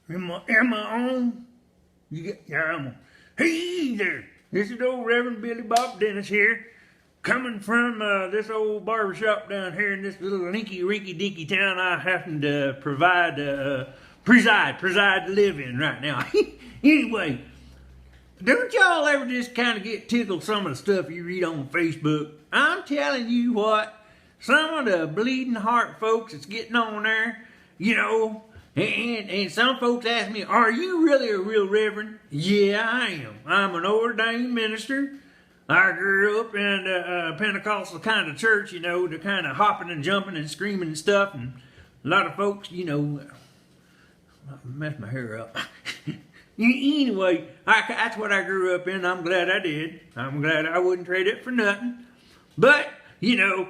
Am I on? Yeah, I'm on. Hey there, this is old Rev Billy Bob Dennis here, coming from this old barbershop down here in this little rinky-dinky town I happen to preside to live in right now. Anyway, don't y'all ever just kind of get tickled some of the stuff you read on Facebook? I'm telling you what, some of the bleeding heart folks that's getting on there, you know, and some folks ask me, are you really a real reverend? Yeah, I am. I'm an ordained minister. I grew up in a Pentecostal kind of church, you know, the kind of hopping and jumping and screaming and stuff. And a lot of folks, you know, I messed my hair up. Anyway, that's what I grew up in. I'm glad I did. I'm glad I wouldn't trade it for nothing. But, you know,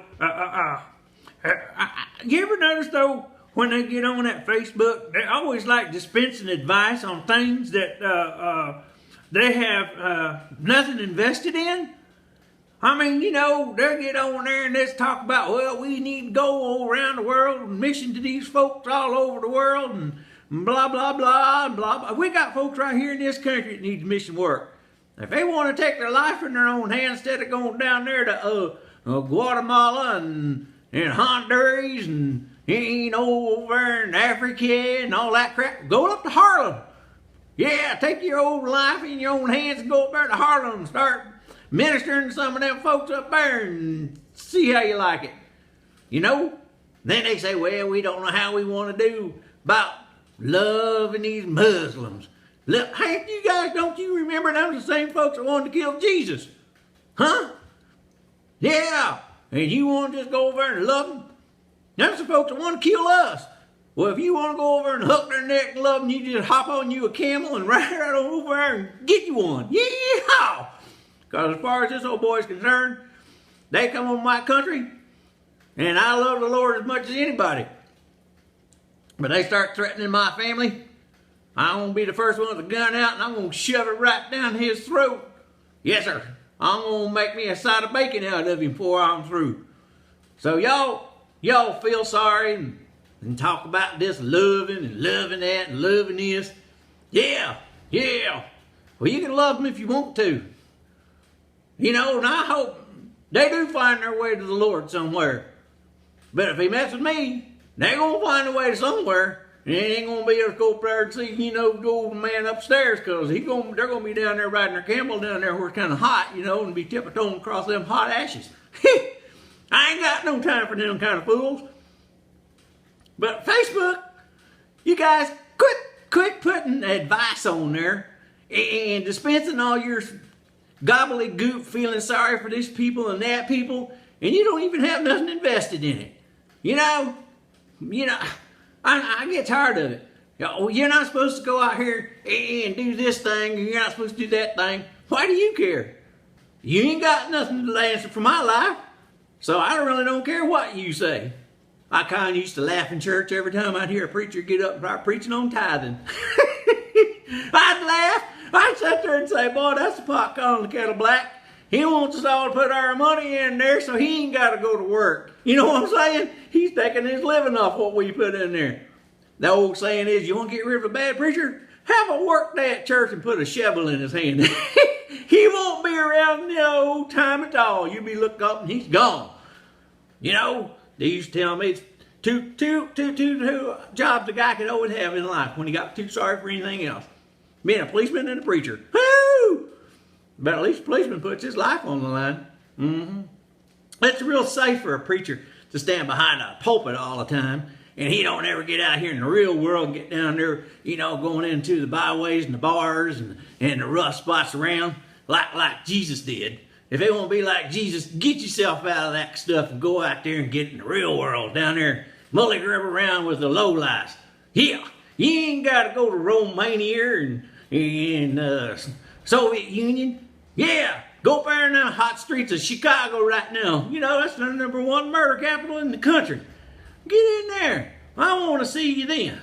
you ever notice, though, when they get on that Facebook, they always like dispensing advice on things that they have nothing invested in? I mean, you know, they'll get on there and let's talk about, well, we need to go all around the world and mission to these folks all over the world and blah, blah, blah, blah, blah. We got folks right here in this country that need mission work. If they want to take their life in their own hands instead of going down there to Guatemala and Honduras and, you know, over in Africa and all that crap, go up to Harlem. Yeah, take your old life in your own hands and go up there to Harlem and start ministering to some of them folks up there and see how you like it. You know? Then they say, well, we don't know how we want to do about loving these Muslims. Look, hey, you guys, don't you remember them the same folks that wanted to kill Jesus? Huh? Yeah. And you want to just go over there and love them? Them the folks that want to kill us. Well, if you want to go over and hook their neck and love them, you just hop on you a camel and ride right over there and get you one. Yeehaw! Because as far as this old boy is concerned, they come on my country, and I love the Lord as much as anybody. But they start threatening my family, I'm going to be the first one with the gun out, and I'm going to shove it right down his throat. Yes, sir. I'm going to make me a side of bacon out of him before I'm through. So y'all feel sorry and talk about this loving and loving that and loving this. Yeah. Well, you can love them if you want to. You know, and I hope they do find their way to the Lord somewhere. But if they mess with me, they're going to find a way to somewhere. And they ain't going to be able to go up there and see, you know, the old man upstairs, because they're going to be down there riding their camel down there where it's kind of hot, you know, and be tiptoeing across them hot ashes. I ain't got no time for them kind of fools. But Facebook, you guys, quit putting advice on there and dispensing all your gobbledygook, feeling sorry for these people and that people, and you don't even have nothing invested in it. You know, I get tired of it. You're not supposed to go out here and do this thing, and you're not supposed to do that thing. Why do you care? You ain't got nothing to answer for my life, so I really don't care what you say. I kind of used to laugh in church every time I'd hear a preacher get up and start preaching on tithing. I'd laugh. I'd sit there and say, boy, that's the pot calling the kettle black. He wants us all to put our money in there so he ain't got to go to work. You know what I'm saying? He's taking his living off what we put in there. The old saying is, you want to get rid of a bad preacher? Have a work day at church and put a shovel in his hand. He won't be around the old time at all. You'll be looking up and he's gone. You know, they used to tell me it's two jobs a guy could always have in life when he got too sorry for anything else. Being a policeman and a preacher. Woo! But at least a policeman puts his life on the line. Mm-hmm. It's real safe for a preacher to stand behind a pulpit all the time, and he don't ever get out here in the real world and get down there, you know, going into the byways and the bars and the rough spots around like Jesus did. If they want to be like Jesus, get yourself out of that stuff and go out there and get in the real world down there, mully grub around with the lowlifes. Yeah, you ain't got to go to Romania and Soviet Union. Yeah, go up there in the hot streets of Chicago right now. You know, that's the #1 murder capital in the country. Get in there. I want to see you then.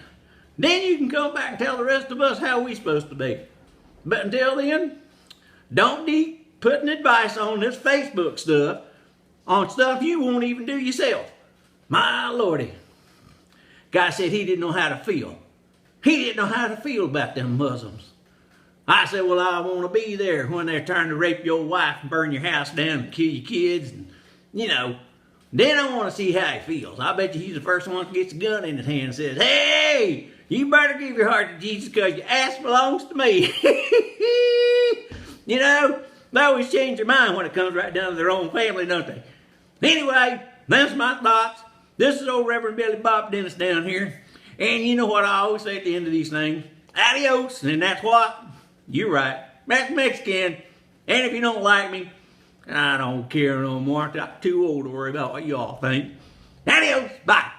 Then you can come back and tell the rest of us how we supposed to be. But until then, don't be putting advice on this Facebook stuff, on stuff you won't even do yourself. My lordy. Guy said he didn't know how to feel. He didn't know how to feel about them Muslims. I said, well, I want to be there when they're trying to rape your wife and burn your house down and kill your kids. And, you know, then I want to see how he feels. I bet you he's the first one that gets a gun in his hand and says, hey, you better give your heart to Jesus because your ass belongs to me. You know, they always change their mind when it comes right down to their own family, don't they? Anyway, that's my thoughts. This is old Rev Billy Bob Dennis down here. And you know what I always say at the end of these things? Adios. And that's what? You're right. That's Mexican. And if you don't like me, I don't care no more. I'm too old to worry about what y'all think. Adios. Bye.